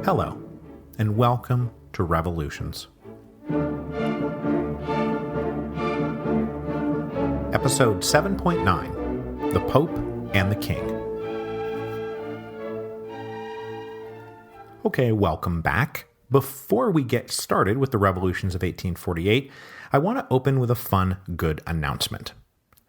Hello, and welcome to Revolutions. Episode 7.9, The Pope and the King. Okay, welcome back. Before we get started with the revolutions of 1848, I want to open with a fun, good announcement.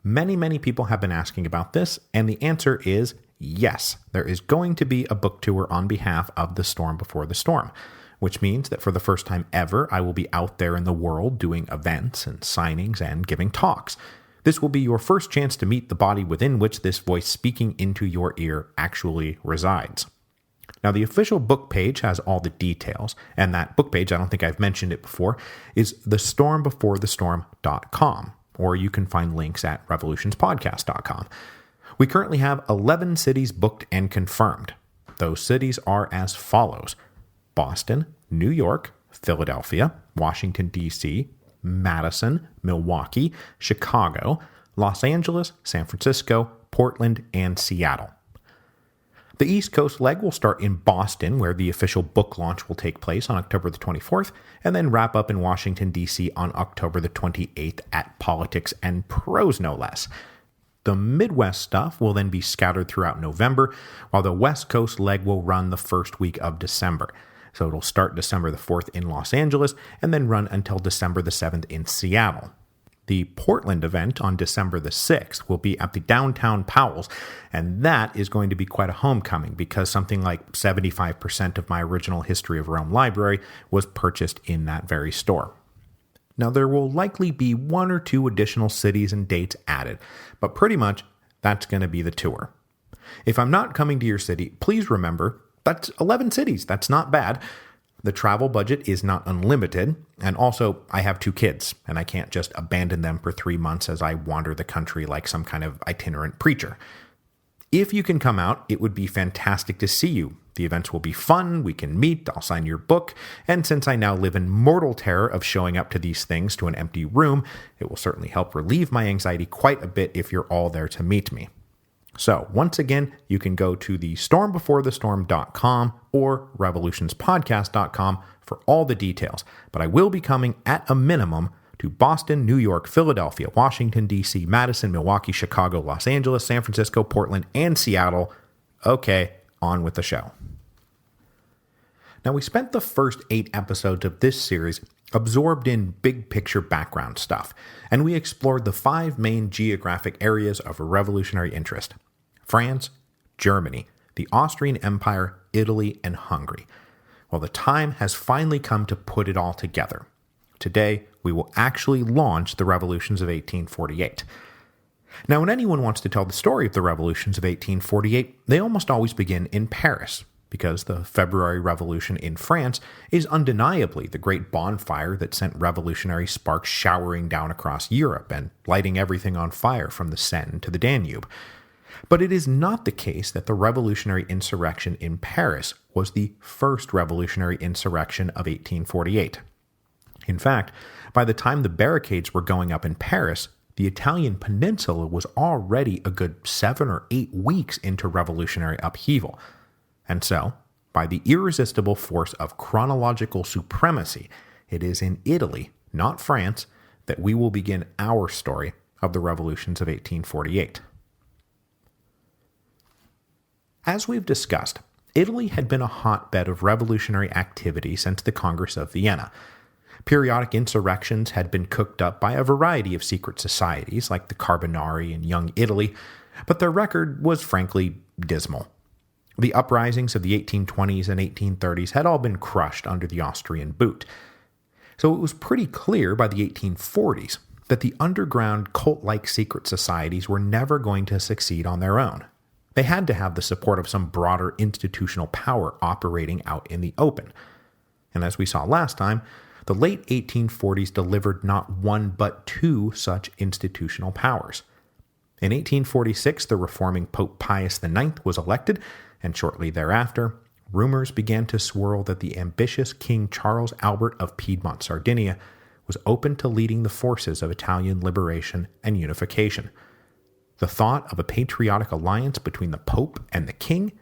Many people have been asking about this, and the answer is yes. There is going to be a book tour on behalf of The Storm Before the Storm, which means that for the first time ever, I will be out there in the world doing events and signings and giving talks. This will be your first chance to meet the body within which this voice speaking into your ear actually resides. Now, the official book page has all the details, and that book page, I don't think I've mentioned it before, is thestormbeforethestorm.com, or you can find links at revolutionspodcast.com. We currently have 11 cities booked and confirmed. Those cities are as follows: Boston, New York, Philadelphia, Washington, D.C., Madison, Milwaukee, Chicago, Los Angeles, San Francisco, Portland, and Seattle. The East Coast leg will start in Boston, where the official book launch will take place on October the 24th, and then wrap up in Washington, D.C. on October the 28th at Politics and Prose, no less. The Midwest stuff will then be scattered throughout November, while the West Coast leg will run the first week of December. So it'll start December the 4th in Los Angeles, and then run until December the 7th in Seattle. The Portland event on December the 6th will be at the downtown Powell's, and that is going to be quite a homecoming because something like 75% of my original History of Rome library was purchased in that very store. Now, there will likely be one or two additional cities and dates added, but pretty much that's going to be the tour. If I'm not coming to your city, please remember that's 11 cities. That's not bad. The travel budget is not unlimited, and also I have 2 kids, and I can't just abandon them for 3 months as I wander the country like some kind of itinerant preacher. If you can come out, it would be fantastic to see you. The events will be fun, we can meet, I'll sign your book, and since I now live in mortal terror of showing up to these things to an empty room, it will certainly help relieve my anxiety quite a bit if you're all there to meet me. So, once again, you can go to the stormbeforethestorm.com or revolutionspodcast.com for all the details, but I will be coming at a minimum to Boston, New York, Philadelphia, Washington, D.C., Madison, Milwaukee, Chicago, Los Angeles, San Francisco, Portland, and Seattle. Okay, on with the show. Now, we spent the first 8 episodes of this series absorbed in big picture background stuff, and we explored the 5 main geographic areas of revolutionary interest: France, Germany, the Austrian Empire, Italy, and Hungary. Well, the time has finally come to put it all together. Today, we will actually launch the revolutions of 1848. Now, when anyone wants to tell the story of the revolutions of 1848, they almost always begin in Paris, because the February Revolution in France is undeniably the great bonfire that sent revolutionary sparks showering down across Europe and lighting everything on fire from the Seine to the Danube. But it is not the case that the revolutionary insurrection in Paris was the first revolutionary insurrection of 1848. In fact, by the time the barricades were going up in Paris, the Italian peninsula was already a good 7 or 8 weeks into revolutionary upheaval. And so, by the irresistible force of chronological supremacy, it is in Italy, not France, that we will begin our story of the revolutions of 1848. As we've discussed, Italy had been a hotbed of revolutionary activity since the Congress of Vienna. Periodic insurrections had been cooked up by a variety of secret societies like the Carbonari and Young Italy, but their record was frankly dismal. The uprisings of the 1820s and 1830s had all been crushed under the Austrian boot. So it was pretty clear by the 1840s that the underground cult-like secret societies were never going to succeed on their own. They had to have the support of some broader institutional power operating out in the open. And as we saw last time, the late 1840s delivered not one but 2 such institutional powers. In 1846, the reforming Pope Pius IX was elected, and shortly thereafter, rumors began to swirl that the ambitious King Charles Albert of Piedmont, Sardinia, was open to leading the forces of Italian liberation and unification. the thought of a patriotic alliance between the Pope and the King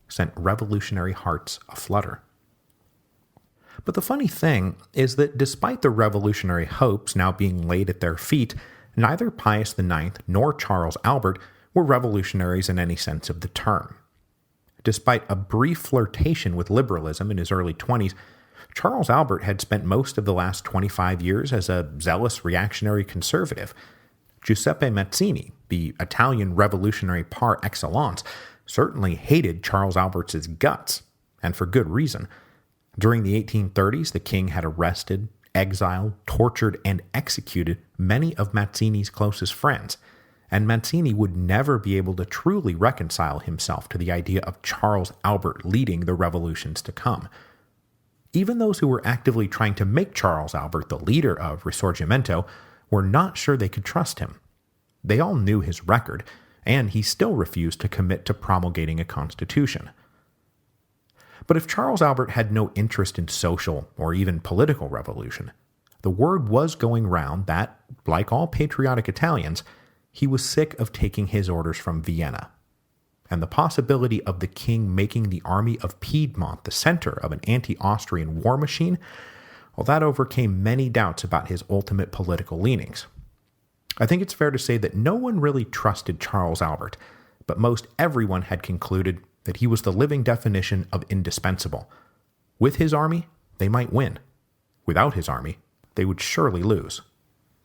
sent revolutionary hearts aflutter. But the funny thing is that despite the revolutionary hopes now being laid at their feet, neither Pius IX nor Charles Albert were revolutionaries in any sense of the term. Despite a brief flirtation with liberalism in his early 20s, Charles Albert had spent most of the last 25 years as a zealous reactionary conservative. Giuseppe Mazzini, the Italian revolutionary par excellence, certainly hated Charles Albert's guts, and for good reason. During the 1830s, the king had arrested, exiled, tortured, and executed many of Mazzini's closest friends, and Mazzini would never be able to truly reconcile himself to the idea of Charles Albert leading the revolutions to come. Even those who were actively trying to make Charles Albert the leader of Risorgimento were not sure they could trust him. They all knew his record, and he still refused to commit to promulgating a constitution. But if Charles Albert had no interest in social or even political revolution, the word was going round that, like all patriotic Italians, he was sick of taking his orders from Vienna. And the possibility of the king making the army of Piedmont the center of an anti-Austrian war machine, well, that overcame many doubts about his ultimate political leanings. I think it's fair to say that no one really trusted Charles Albert, but most everyone had concluded that he was the living definition of indispensable. With his army, they might win. Without his army, they would surely lose,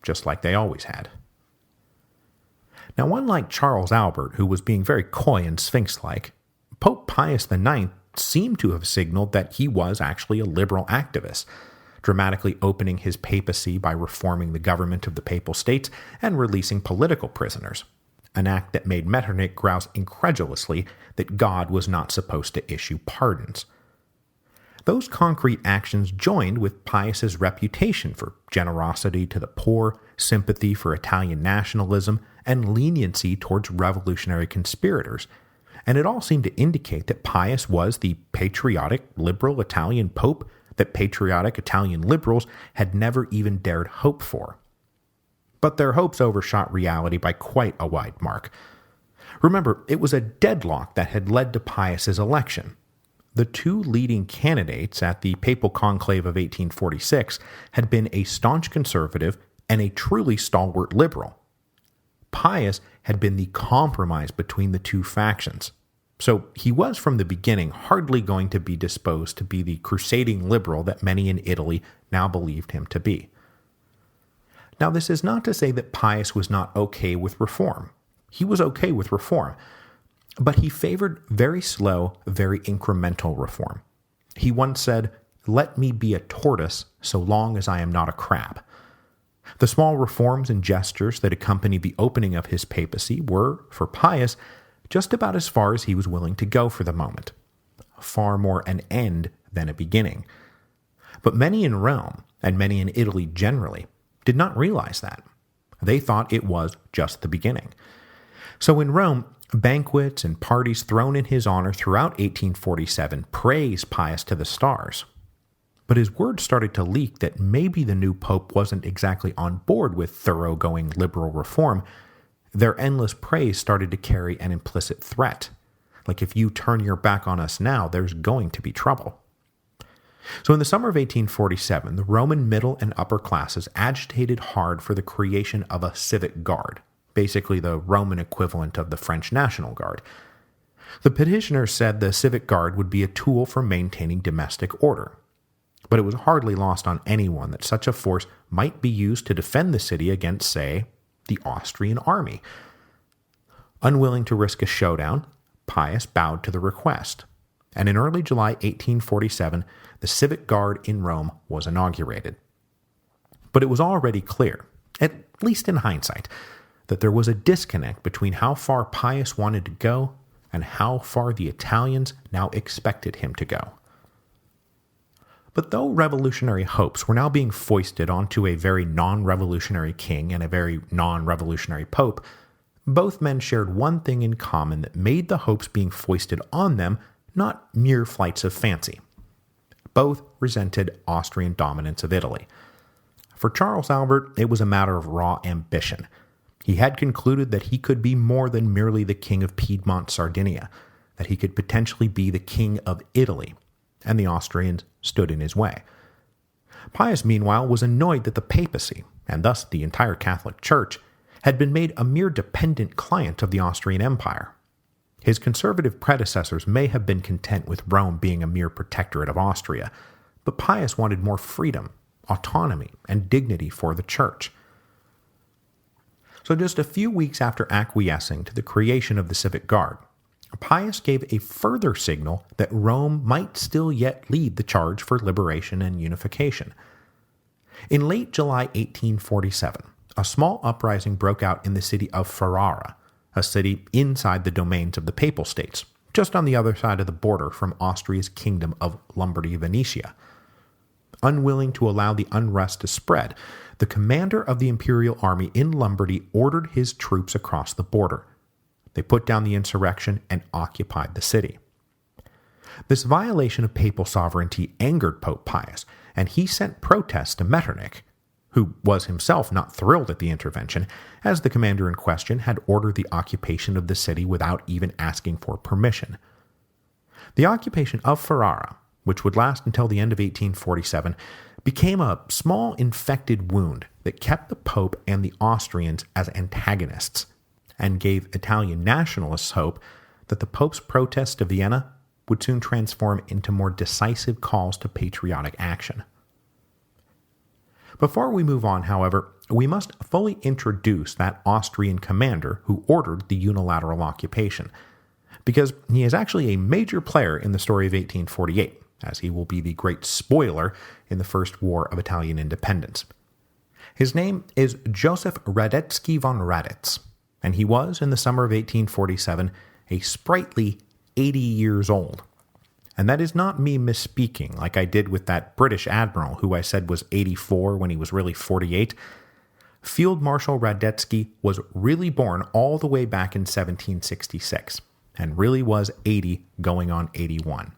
just like they always had. Now, unlike Charles Albert, who was being very coy and sphinx-like, Pope Pius IX seemed to have signaled that he was actually a liberal activist, dramatically opening his papacy by reforming the government of the Papal States and releasing political prisoners, an act that made Metternich grouse incredulously that God was not supposed to issue pardons. Those concrete actions joined with Pius's reputation for generosity to the poor, sympathy for Italian nationalism, and leniency towards revolutionary conspirators, and it all seemed to indicate that Pius was the patriotic, liberal Italian pope that patriotic Italian liberals had never even dared hope for. But their hopes overshot reality by quite a wide mark. Remember, it was a deadlock that had led to Pius's election. The two leading candidates at the papal conclave of 1846 had been a staunch conservative and a truly stalwart liberal. Pius had been the compromise between the two factions, so he was from the beginning hardly going to be disposed to be the crusading liberal that many in Italy now believed him to be. Now, this is not to say that Pius was not okay with reform. He was okay with reform, but he favored very slow, very incremental reform. He once said, "Let me be a tortoise so long as I am not a crab." The small reforms and gestures that accompanied the opening of his papacy were, for Pius, just about as far as he was willing to go for the moment. Far more an end than a beginning. But many in Rome, and many in Italy generally, did not realize that. They thought it was just the beginning. So in Rome, banquets and parties thrown in his honor throughout 1847 praised Pius to the stars. But his word started to leak that maybe the new pope wasn't exactly on board with thoroughgoing liberal reform. Their endless praise started to carry an implicit threat. Like, if you turn your back on us now, there's going to be trouble. So in the summer of 1847, the Roman middle and upper classes agitated hard for the creation of a civic guard, basically the Roman equivalent of the French National Guard. The petitioners said the civic guard would be a tool for maintaining domestic order. But it was hardly lost on anyone that such a force might be used to defend the city against, say, the Austrian army. Unwilling to risk a showdown, Pius bowed to the request, and in early July 1847, the civic guard in Rome was inaugurated. But it was already clear, at least in hindsight, that there was a disconnect between how far Pius wanted to go and how far the Italians now expected him to go. But though revolutionary hopes were now being foisted onto a very non-revolutionary king and a very non-revolutionary pope, both men shared one thing in common that made the hopes being foisted on them not mere flights of fancy. Both resented Austrian dominance of Italy. For Charles Albert, it was a matter of raw ambition. He had concluded that he could be more than merely the king of Piedmont Sardinia, that he could potentially be the king of Italy, and the Austrians stood in his way. Pius, meanwhile, was annoyed that the papacy, and thus the entire Catholic Church, had been made a mere dependent client of the Austrian Empire. His conservative predecessors may have been content with Rome being a mere protectorate of Austria, but Pius wanted more freedom, autonomy, and dignity for the Church. So just a few weeks after acquiescing to the creation of the Civic Guard, Pius gave a further signal that Rome might still yet lead the charge for liberation and unification. In late July 1847, a small uprising broke out in the city of Ferrara, a city inside the domains of the Papal States, just on the other side of the border from Austria's kingdom of Lombardy-Venetia. Unwilling to allow the unrest to spread, the commander of the imperial army in Lombardy ordered his troops across the border. They put down the insurrection and occupied the city. This violation of papal sovereignty angered Pope Pius, and he sent protests to Metternich, who was himself not thrilled at the intervention, as the commander in question had ordered the occupation of the city without even asking for permission. The occupation of Ferrara, which would last until the end of 1847, became a small infected wound that kept the Pope and the Austrians as antagonists, and gave Italian nationalists hope that the Pope's protest to Vienna would soon transform into more decisive calls to patriotic action. Before we move on, however, we must fully introduce that Austrian commander who ordered the unilateral occupation, because he is actually a major player in the story of 1848, as he will be the great spoiler in the First War of Italian Independence. His name is Joseph Radetzky von Radetz, and he was, in the summer of 1847, a sprightly 80 years old. And that is not me misspeaking, like I did with that British admiral who I said was 84 when he was really 48. Field Marshal Radetzky was really born all the way back in 1766, and really was 80 going on 81.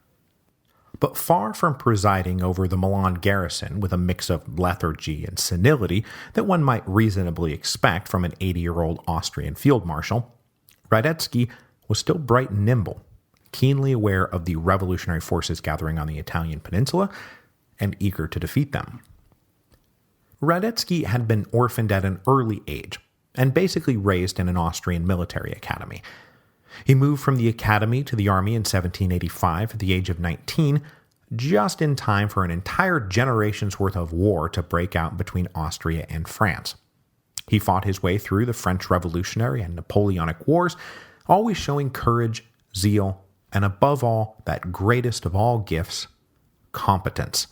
But far from presiding over the Milan garrison with a mix of lethargy and senility that one might reasonably expect from an 80-year-old Austrian field marshal, Radetzky was still bright and nimble, keenly aware of the revolutionary forces gathering on the Italian peninsula, and eager to defeat them. Radetzky had been orphaned at an early age, and basically raised in an Austrian military academy. He moved from the academy to the army in 1785 at the age of 19, just in time for an entire generation's worth of war to break out between Austria and France. He fought his way through the French Revolutionary and Napoleonic Wars, always showing courage, zeal, and above all, that greatest of all gifts, competence.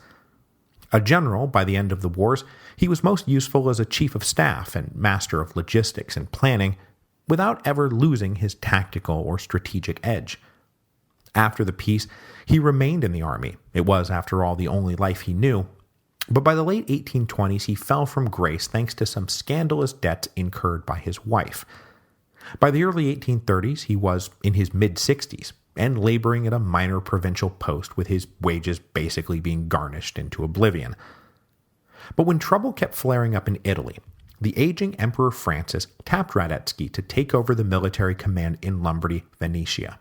A general by the end of the wars, he was most useful as a chief of staff and master of logistics and planning, without ever losing his tactical or strategic edge. After the peace, he remained in the army. It was, after all, the only life he knew. But by the late 1820s, he fell from grace thanks to some scandalous debts incurred by his wife. By the early 1830s, he was in his mid-60s and laboring at a minor provincial post with his wages basically being garnished into oblivion. But when trouble kept flaring up in Italy, the aging Emperor Francis tapped Radetzky to take over the military command in Lombardy, Venetia.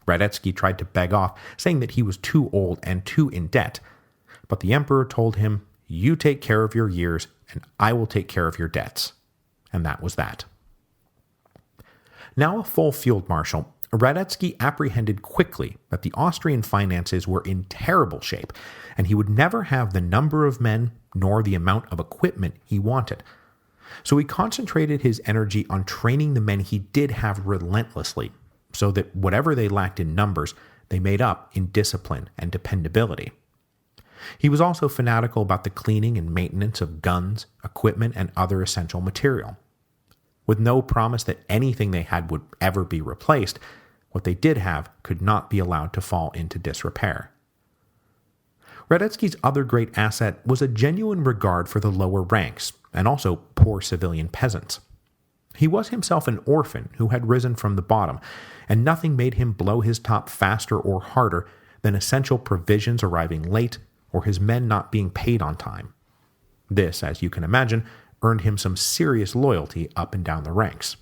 Radetzky tried to beg off, saying that he was too old and too in debt, but the emperor told him, "You take care of your years, and I will take care of your debts." And that was that. Now a full field marshal, Radetzky apprehended quickly that the Austrian finances were in terrible shape, and he would never have the number of men nor the amount of equipment he wanted. So he concentrated his energy on training the men he did have relentlessly, so that whatever they lacked in numbers, they made up in discipline and dependability. He was also fanatical about the cleaning and maintenance of guns, equipment, and other essential material. With no promise that anything they had would ever be replaced, what they did have could not be allowed to fall into disrepair. Radetzky's other great asset was a genuine regard for the lower ranks, and also poor civilian peasants. He was himself an orphan who had risen from the bottom, and nothing made him blow his top faster or harder than essential provisions arriving late or his men not being paid on time. This, as you can imagine, earned him some serious loyalty up and down the ranks.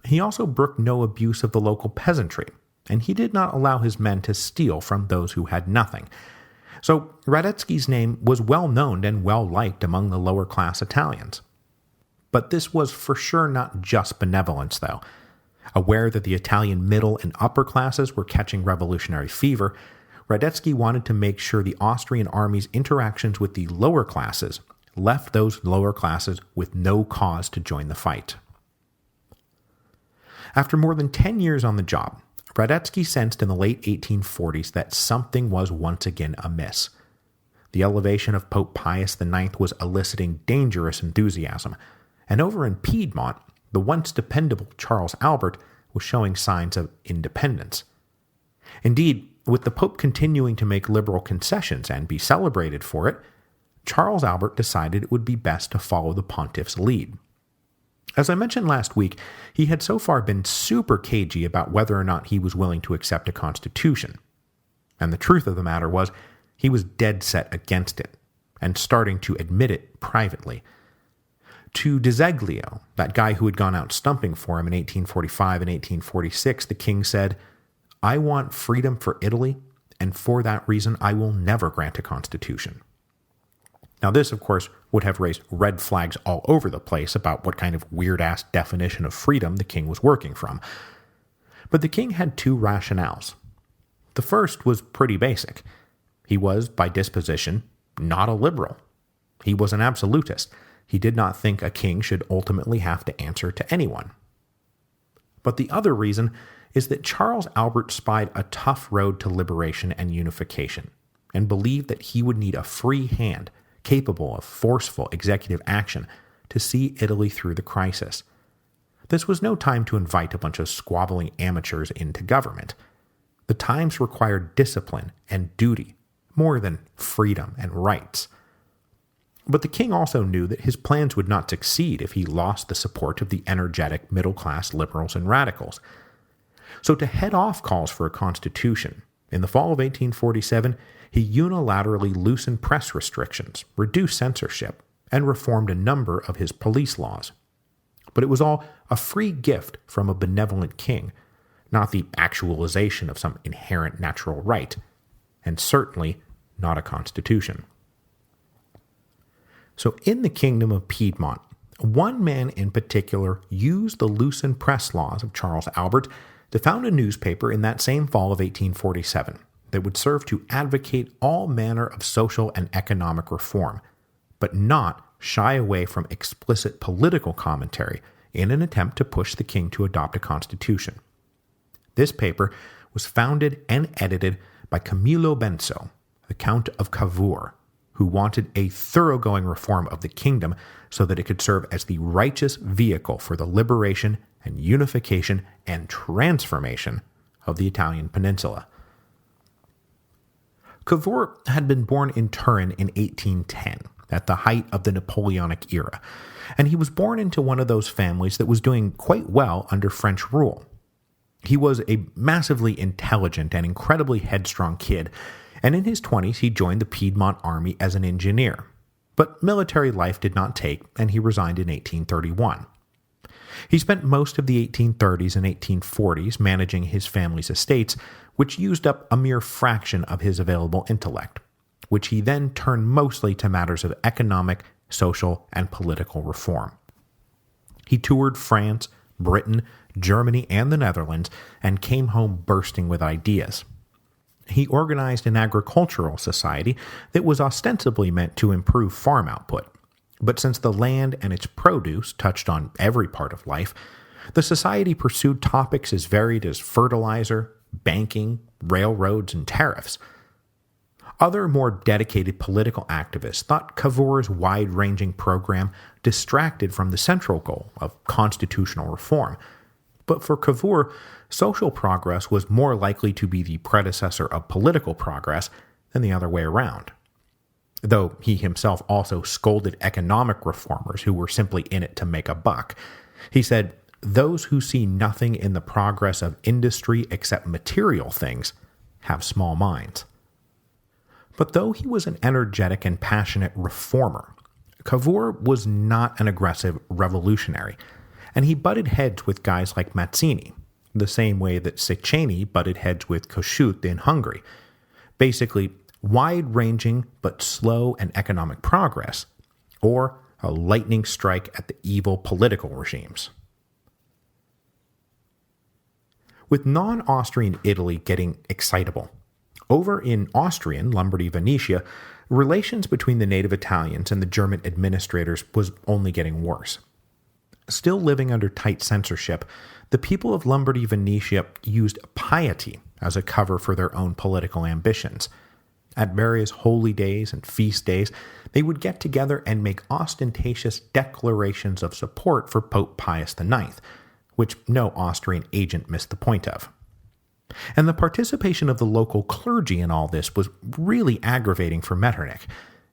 He also brooked no abuse of the local peasantry, and he did not allow his men to steal from those who had nothing. So Radetzky's name was well known and well liked among the lower class Italians. But this was for sure not just benevolence, though. Aware that the Italian middle and upper classes were catching revolutionary fever, Radetzky wanted to make sure the Austrian army's interactions with the lower classes left those lower classes with no cause to join the fight. After more than 10 years on the job, Radetzky sensed in the late 1840s that something was once again amiss. The elevation of Pope Pius IX was eliciting dangerous enthusiasm, and over in Piedmont, the once dependable Charles Albert was showing signs of independence. Indeed, with the Pope continuing to make liberal concessions and be celebrated for it, Charles Albert decided it would be best to follow the pontiff's lead. As I mentioned last week, he had so far been super cagey about whether or not he was willing to accept a constitution. And the truth of the matter was, he was dead set against it, and starting to admit it privately. To Desaguliers, that guy who had gone out stumping for him in 1845 and 1846, the king said, "I want freedom for Italy, and for that reason I will never grant a constitution." Now this, of course, would have raised red flags all over the place about what kind of weird-ass definition of freedom the king was working from. But the king had two rationales. The first was pretty basic. He was, by disposition, not a liberal. He was an absolutist. He did not think a king should ultimately have to answer to anyone. But the other reason is that Charles Albert spied a tough road to liberation and unification, and believed that he would need a free hand capable of forceful executive action to see Italy through the crisis. This was no time to invite a bunch of squabbling amateurs into government. The times required discipline and duty, more than freedom and rights. But the king also knew that his plans would not succeed if he lost the support of the energetic middle-class liberals and radicals. So to head off calls for a constitution, in the fall of 1847, he unilaterally loosened press restrictions, reduced censorship, and reformed a number of his police laws. But it was all a free gift from a benevolent king, not the actualization of some inherent natural right, and certainly not a constitution. So in the kingdom of Piedmont, one man in particular used the loosened press laws of Charles Albert to found a newspaper in that same fall of 1847 that would serve to advocate all manner of social and economic reform, but not shy away from explicit political commentary in an attempt to push the king to adopt a constitution. This paper was founded and edited by Camillo Benso, the Count of Cavour, who wanted a thoroughgoing reform of the kingdom so that it could serve as the righteous vehicle for the liberation and unification and transformation of the Italian peninsula. Cavour had been born in Turin in 1810, at the height of the Napoleonic era, and he was born into one of those families that was doing quite well under French rule. He was a massively intelligent and incredibly headstrong kid, and in his 20s he joined the Piedmont Army as an engineer. But military life did not take, and he resigned in 1831. He spent most of the 1830s and 1840s managing his family's estates, which used up a mere fraction of his available intellect, which he then turned mostly to matters of economic, social, and political reform. He toured France, Britain, Germany, and the Netherlands, and came home bursting with ideas. He organized an agricultural society that was ostensibly meant to improve farm output. But since the land and its produce touched on every part of life, the society pursued topics as varied as fertilizer, banking, railroads, and tariffs. Other more dedicated political activists thought Cavour's wide-ranging program distracted from the central goal of constitutional reform. But for Cavour, social progress was more likely to be the predecessor of political progress than the other way around. Though he himself also scolded economic reformers who were simply in it to make a buck. He said, "Those who see nothing in the progress of industry except material things have small minds." But though he was an energetic and passionate reformer, Cavour was not an aggressive revolutionary, and he butted heads with guys like Mazzini, the same way that Széchenyi butted heads with Kossuth in Hungary. Basically, wide-ranging but slow and economic progress, or a lightning strike at the evil political regimes. With non-Austrian Italy getting excitable, over in Austrian Lombardy Venetia, relations between the native Italians and the German administrators was only getting worse. Still living under tight censorship, the people of Lombardy Venetia used piety as a cover for their own political ambitions. At various holy days and feast days, they would get together and make ostentatious declarations of support for Pope Pius IX, which no Austrian agent missed the point of. And the participation of the local clergy in all this was really aggravating for Metternich,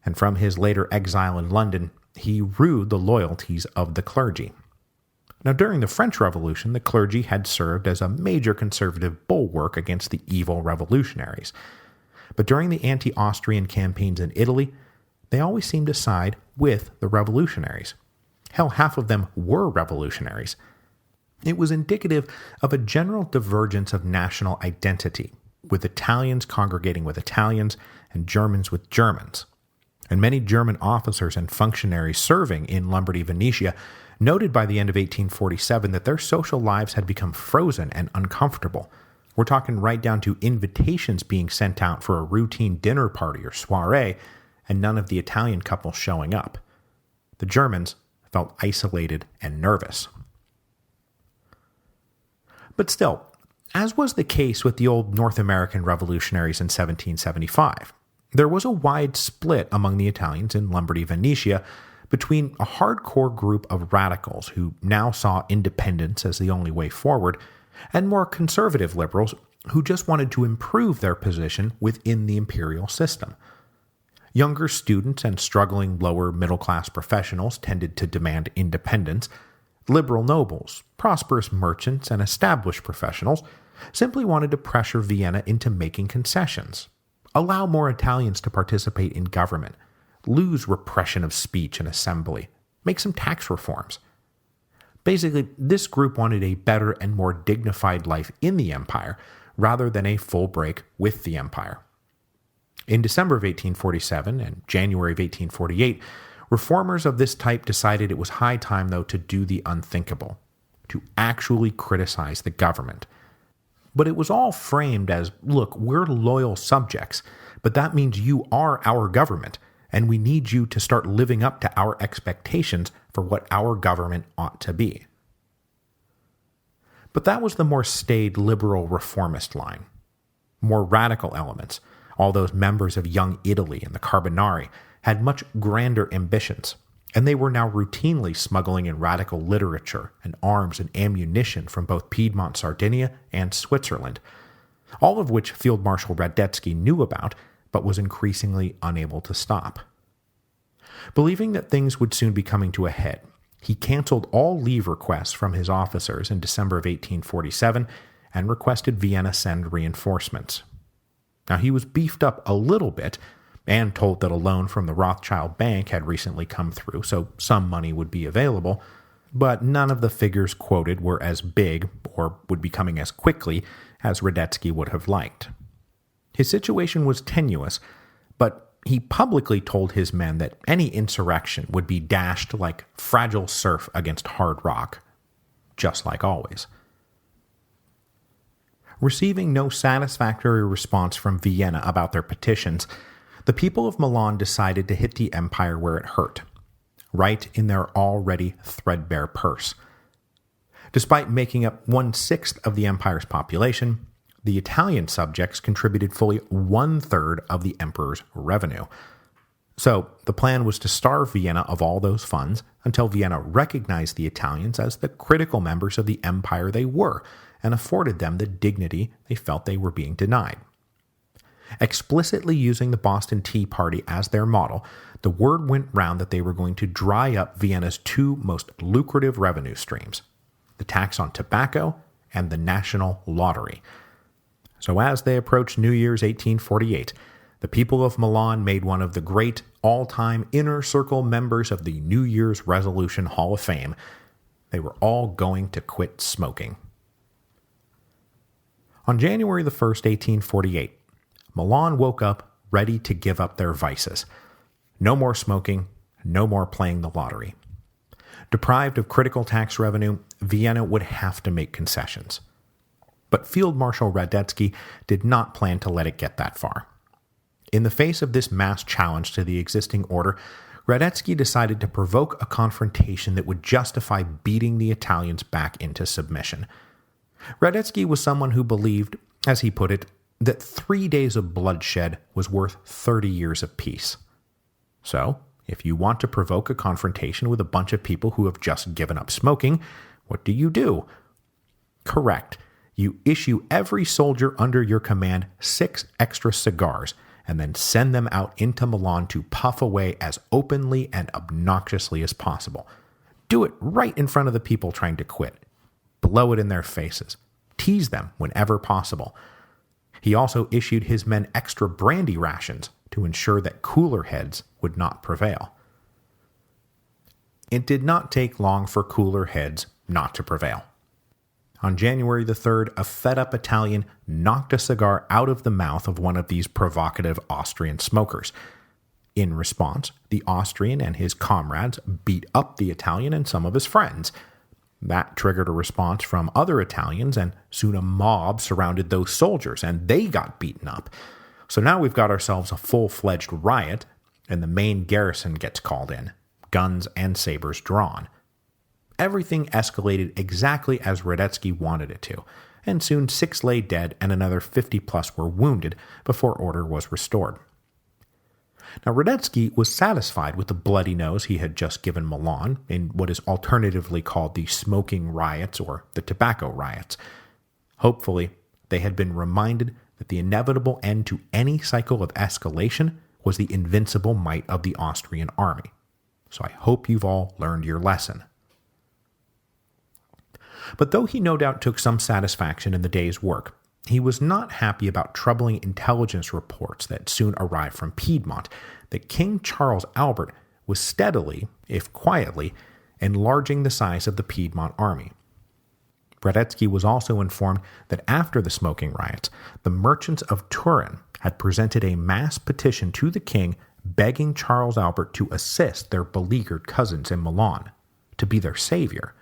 and from his later exile in London, he rued the loyalties of the clergy. Now, during the French Revolution, the clergy had served as a major conservative bulwark against the evil revolutionaries. But during the anti-Austrian campaigns in Italy, they always seemed to side with the revolutionaries. Hell, half of them were revolutionaries. It was indicative of a general divergence of national identity, with Italians congregating with Italians and Germans with Germans. And many German officers and functionaries serving in Lombardy Venetia noted by the end of 1847 that their social lives had become frozen and uncomfortable. We're talking right down to invitations being sent out for a routine dinner party or soiree, and none of the Italian couples showing up. The Germans felt isolated and nervous. But still, as was the case with the old North American revolutionaries in 1775, there was a wide split among the Italians in Lombardy Venetia between a hardcore group of radicals who now saw independence as the only way forward, and more conservative liberals who just wanted to improve their position within the imperial system. Younger students and struggling lower middle-class professionals tended to demand independence. Liberal nobles, prosperous merchants, and established professionals simply wanted to pressure Vienna into making concessions, allow more Italians to participate in government, lose repression of speech and assembly, make some tax reforms. Basically, this group wanted a better and more dignified life in the empire, rather than a full break with the empire. In December of 1847 and January of 1848, reformers of this type decided it was high time, though, to do the unthinkable, to actually criticize the government. But it was all framed as, look, we're loyal subjects, but that means you are our government, and we need you to start living up to our expectations for what our government ought to be. But that was the more staid liberal reformist line. More radical elements, all those members of Young Italy and the Carbonari, had much grander ambitions, and they were now routinely smuggling in radical literature and arms and ammunition from both Piedmont, Sardinia, and Switzerland, all of which Field Marshal Radetzky knew about, but was increasingly unable to stop. Believing that things would soon be coming to a head, he canceled all leave requests from his officers in December of 1847 and requested Vienna send reinforcements. Now, he was beefed up a little bit and told that a loan from the Rothschild Bank had recently come through, so some money would be available, but none of the figures quoted were as big or would be coming as quickly as Radetzky would have liked. His situation was tenuous, but he publicly told his men that any insurrection would be dashed like fragile surf against hard rock, just like always. Receiving no satisfactory response from Vienna about their petitions, the people of Milan decided to hit the empire where it hurt, right in their already threadbare purse. Despite making up 1/6 of the empire's population, the Italian subjects contributed fully 1/3 of the emperor's revenue. So the plan was to starve Vienna of all those funds until Vienna recognized the Italians as the critical members of the empire they were and afforded them the dignity they felt they were being denied. Explicitly using the Boston Tea Party as their model, the word went round that they were going to dry up Vienna's two most lucrative revenue streams, the tax on tobacco and the national lottery. So as they approached New Year's 1848, the people of Milan made one of the great all-time Inner Circle members of the New Year's Resolution Hall of Fame, they were all going to quit smoking. On January the 1st, 1848, Milan woke up ready to give up their vices. No more smoking, no more playing the lottery. Deprived of critical tax revenue, Vienna would have to make concessions. But Field Marshal Radetzky did not plan to let it get that far. In the face of this mass challenge to the existing order, Radetzky decided to provoke a confrontation that would justify beating the Italians back into submission. Radetzky was someone who believed, as he put it, that 3 days of bloodshed was worth 30 years of peace. So, if you want to provoke a confrontation with a bunch of people who have just given up smoking, what do? Correct. You issue every soldier under your command 6 extra cigars, and then send them out into Milan to puff away as openly and obnoxiously as possible. Do it right in front of the people trying to quit. Blow it in their faces. Tease them whenever possible. He also issued his men extra brandy rations to ensure that cooler heads would not prevail. It did not take long for cooler heads not to prevail. On January the 3rd, a fed-up Italian knocked a cigar out of the mouth of one of these provocative Austrian smokers. In response, the Austrian and his comrades beat up the Italian and some of his friends. That triggered a response from other Italians, and soon a mob surrounded those soldiers, and they got beaten up. So now we've got ourselves a full-fledged riot, and the main garrison gets called in, guns and sabers drawn. Everything escalated exactly as Radetzky wanted it to, and soon 6 lay dead and another 50+ were wounded before order was restored. Now Radetzky was satisfied with the bloody nose he had just given Milan in what is alternatively called the smoking riots or the tobacco riots. Hopefully, they had been reminded that the inevitable end to any cycle of escalation was the invincible might of the Austrian army. So I hope you've all learned your lesson. But though he no doubt took some satisfaction in the day's work, he was not happy about troubling intelligence reports that soon arrived from Piedmont that King Charles Albert was steadily, if quietly, enlarging the size of the Piedmont army. Radetzky was also informed that after the smoking riots, the merchants of Turin had presented a mass petition to the king begging Charles Albert to assist their beleaguered cousins in Milan, to be their savior.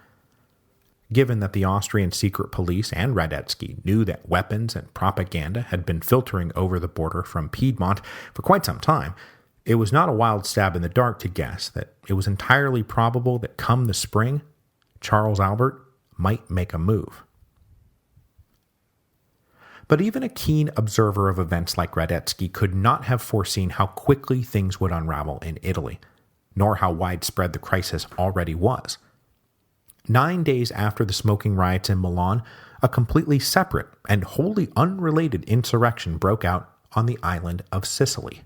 Given that the Austrian secret police and Radetzky knew that weapons and propaganda had been filtering over the border from Piedmont for quite some time, it was not a wild stab in the dark to guess that it was entirely probable that come the spring, Charles Albert might make a move. But even a keen observer of events like Radetzky could not have foreseen how quickly things would unravel in Italy, nor how widespread the crisis already was. 9 days after the smoking riots in Milan, a completely separate and wholly unrelated insurrection broke out on the island of Sicily.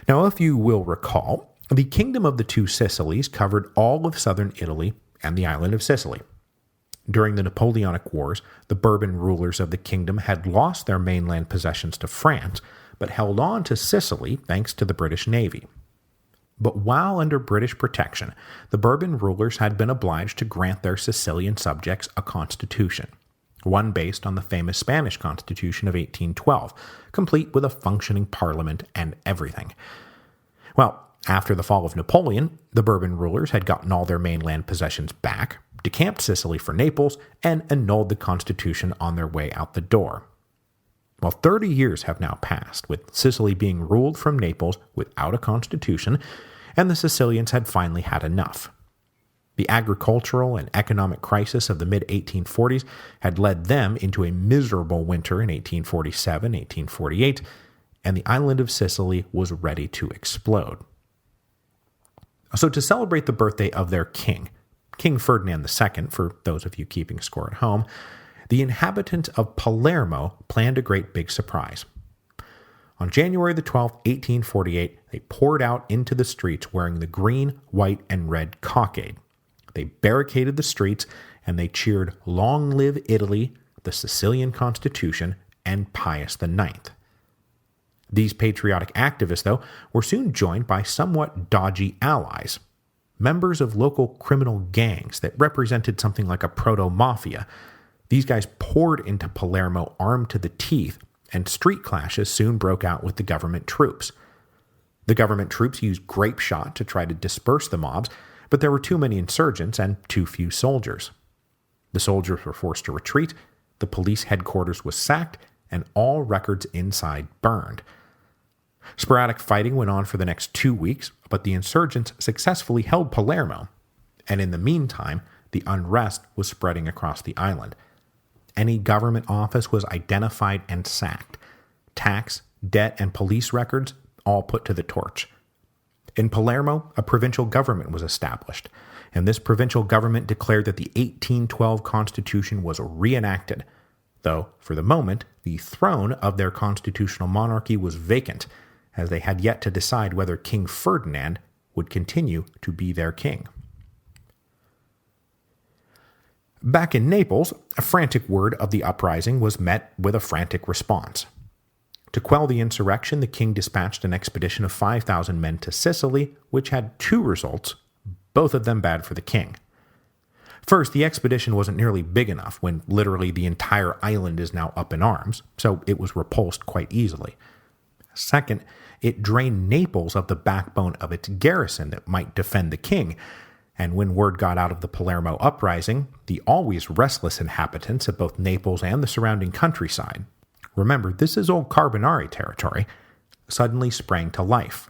Now, if you will recall, the Kingdom of the Two Sicilies covered all of southern Italy and the island of Sicily. During the Napoleonic Wars, the Bourbon rulers of the kingdom had lost their mainland possessions to France, but held on to Sicily thanks to the British Navy. But while under British protection, the Bourbon rulers had been obliged to grant their Sicilian subjects a constitution, one based on the famous Spanish Constitution of 1812, complete with a functioning parliament and everything. Well, after the fall of Napoleon, the Bourbon rulers had gotten all their mainland possessions back, decamped Sicily for Naples, and annulled the constitution on their way out the door. Well, 30 years have now passed, with Sicily being ruled from Naples without a constitution, and the Sicilians had finally had enough. The agricultural and economic crisis of the mid-1840s had led them into a miserable winter in 1847, 1848, and the island of Sicily was ready to explode. So to celebrate the birthday of their king, King Ferdinand II, for those of you keeping score at home, the inhabitants of Palermo planned a great big surprise. On January the 12th, 1848, they poured out into the streets wearing the green, white, and red cockade. They barricaded the streets, and they cheered "Long live Italy, the Sicilian Constitution, and Pius IX." These patriotic activists, though, were soon joined by somewhat dodgy allies, members of local criminal gangs that represented something like a proto-mafia. These guys poured into Palermo armed to the teeth, and street clashes soon broke out with the government troops. The government troops used grape shot to try to disperse the mobs, but there were too many insurgents and too few soldiers. The soldiers were forced to retreat, the police headquarters was sacked, and all records inside burned. Sporadic fighting went on for the next 2 weeks, but the insurgents successfully held Palermo, and in the meantime, the unrest was spreading across the island. Any government office was identified and sacked. Tax, debt, and police records all put to the torch. In Palermo, a provincial government was established, and this provincial government declared that the 1812 Constitution was reenacted, though, for the moment, the throne of their constitutional monarchy was vacant, as they had yet to decide whether King Ferdinand would continue to be their king. Back in Naples, a frantic word of the uprising was met with a frantic response. To quell the insurrection, the king dispatched an expedition of 5,000 men to Sicily, which had 2 results, both of them bad for the king. First, the expedition wasn't nearly big enough when literally the entire island is now up in arms, so it was repulsed quite easily. Second, it drained Naples of the backbone of its garrison that might defend the king, and when word got out of the Palermo uprising, the always restless inhabitants of both Naples and the surrounding countryside, remember this is old Carbonari territory, suddenly sprang to life.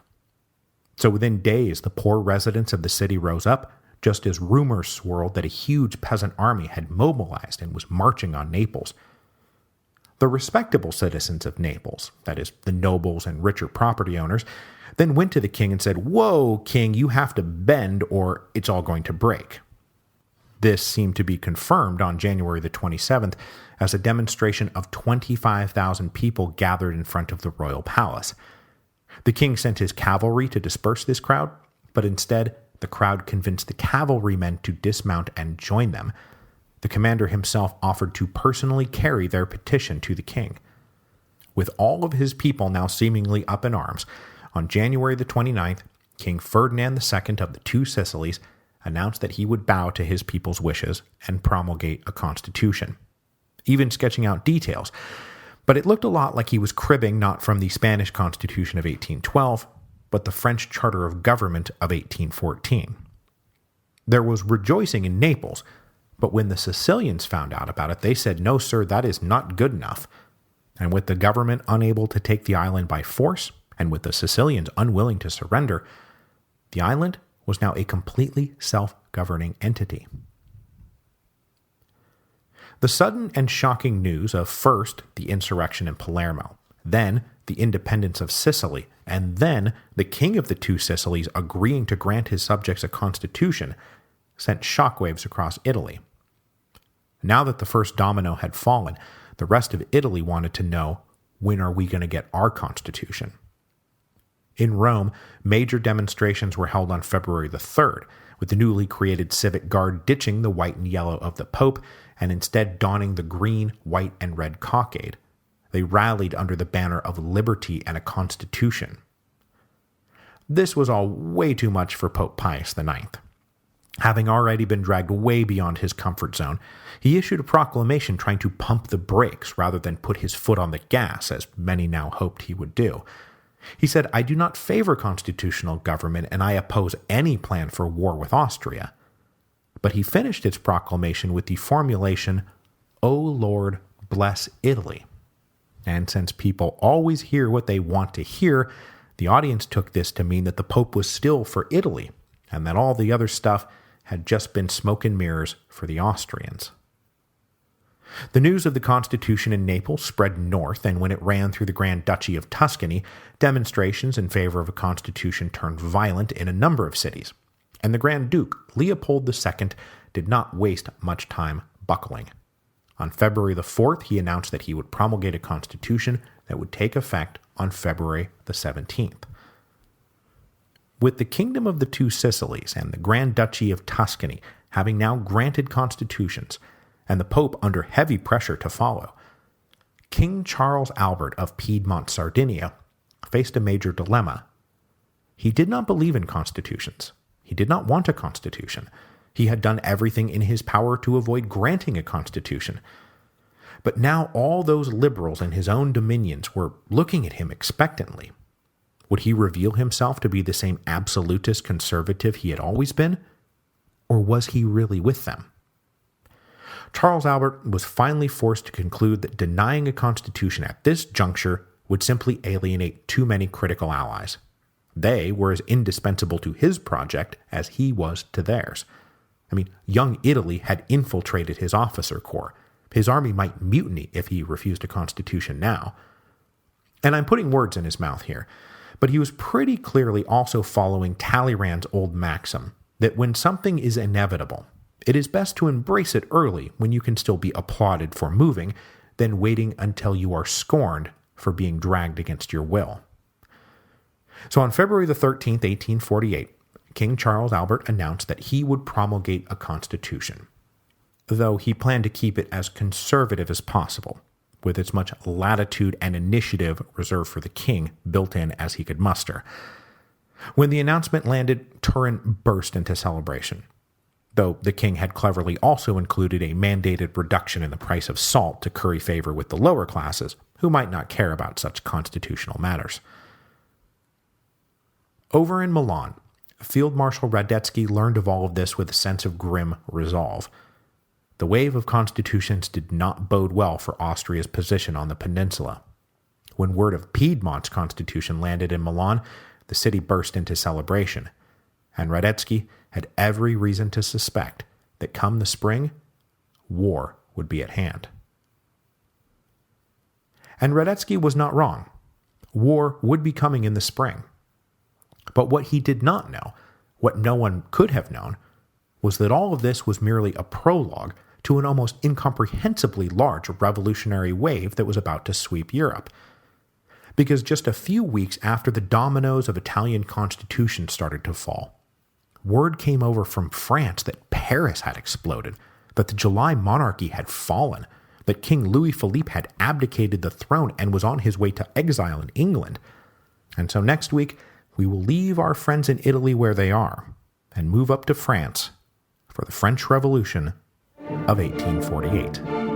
So within days, the poor residents of the city rose up, just as rumors swirled that a huge peasant army had mobilized and was marching on Naples. The respectable citizens of Naples, that is, the nobles and richer property owners, then went to the king and said, "Whoa, king, you have to bend or it's all going to break." This seemed to be confirmed on January the 27th as a demonstration of 25,000 people gathered in front of the royal palace. The king sent his cavalry to disperse this crowd, but instead the crowd convinced the cavalrymen to dismount and join them. The commander himself offered to personally carry their petition to the king. With all of his people now seemingly up in arms, on January the 29th, King Ferdinand II of the 2 Sicilies announced that he would bow to his people's wishes and promulgate a constitution, even sketching out details. But it looked a lot like he was cribbing not from the Spanish Constitution of 1812, but the French Charter of Government of 1814. There was rejoicing in Naples, but when the Sicilians found out about it, they said, "No, sir, that is not good enough." And with the government unable to take the island by force, and with the Sicilians unwilling to surrender, the island was now a completely self-governing entity. The sudden and shocking news of first the insurrection in Palermo, then the independence of Sicily, and then the king of the 2 Sicilies agreeing to grant his subjects a constitution sent shockwaves across Italy. Now that the first domino had fallen, the rest of Italy wanted to know, when are we going to get our constitution? In Rome, major demonstrations were held on February the 3rd, with the newly created civic guard ditching the white and yellow of the Pope and instead donning the green, white, and red cockade. They rallied under the banner of liberty and a constitution. This was all way too much for Pope Pius IX. Having already been dragged way beyond his comfort zone, he issued a proclamation trying to pump the brakes rather than put his foot on the gas, as many now hoped he would do. He said, "I do not favor constitutional government, and I oppose any plan for war with Austria." But he finished his proclamation with the formulation, "O Lord, bless Italy." And since people always hear what they want to hear, the audience took this to mean that the Pope was still for Italy, and that all the other stuff had just been smoke and mirrors for the Austrians. The news of the Constitution in Naples spread north, and when it ran through the Grand Duchy of Tuscany, demonstrations in favor of a constitution turned violent in a number of cities, and the Grand Duke, Leopold II, did not waste much time buckling. On February the 4th, he announced that he would promulgate a constitution that would take effect on February the 17th. With the Kingdom of the 2 Sicilies and the Grand Duchy of Tuscany having now granted constitutions, and the Pope under heavy pressure to follow, King Charles Albert of Piedmont, Sardinia, faced a major dilemma. He did not believe in constitutions. He did not want a constitution. He had done everything in his power to avoid granting a constitution. But now all those liberals in his own dominions were looking at him expectantly. Would he reveal himself to be the same absolutist conservative he had always been? Or was he really with them? Charles Albert was finally forced to conclude that denying a constitution at this juncture would simply alienate too many critical allies. They were as indispensable to his project as he was to theirs. Young Italy had infiltrated his officer corps. His army might mutiny if he refused a constitution now. And I'm putting words in his mouth here, but he was pretty clearly also following Talleyrand's old maxim that when something is inevitable, it is best to embrace it early when you can still be applauded for moving than waiting until you are scorned for being dragged against your will. So on February the 13th, 1848, King Charles Albert announced that he would promulgate a constitution, though he planned to keep it as conservative as possible, with as much latitude and initiative reserved for the king built in as he could muster. When the announcement landed, Turin burst into celebration, though the king had cleverly also included a mandated reduction in the price of salt to curry favor with the lower classes, who might not care about such constitutional matters. Over in Milan, Field Marshal Radetzky learned of all of this with a sense of grim resolve. The wave of constitutions did not bode well for Austria's position on the peninsula. When word of Piedmont's constitution landed in Milan, the city burst into celebration, and Radetzky had every reason to suspect that come the spring, war would be at hand. And Radetzky was not wrong. War would be coming in the spring. But what he did not know, what no one could have known, was that all of this was merely a prologue to an almost incomprehensibly large revolutionary wave that was about to sweep Europe. Because just a few weeks after the dominoes of Italian constitutions started to fall, word came over from France that Paris had exploded, that the July monarchy had fallen, that King Louis-Philippe had abdicated the throne and was on his way to exile in England. And so next week, we will leave our friends in Italy where they are and move up to France for the French Revolution of 1848.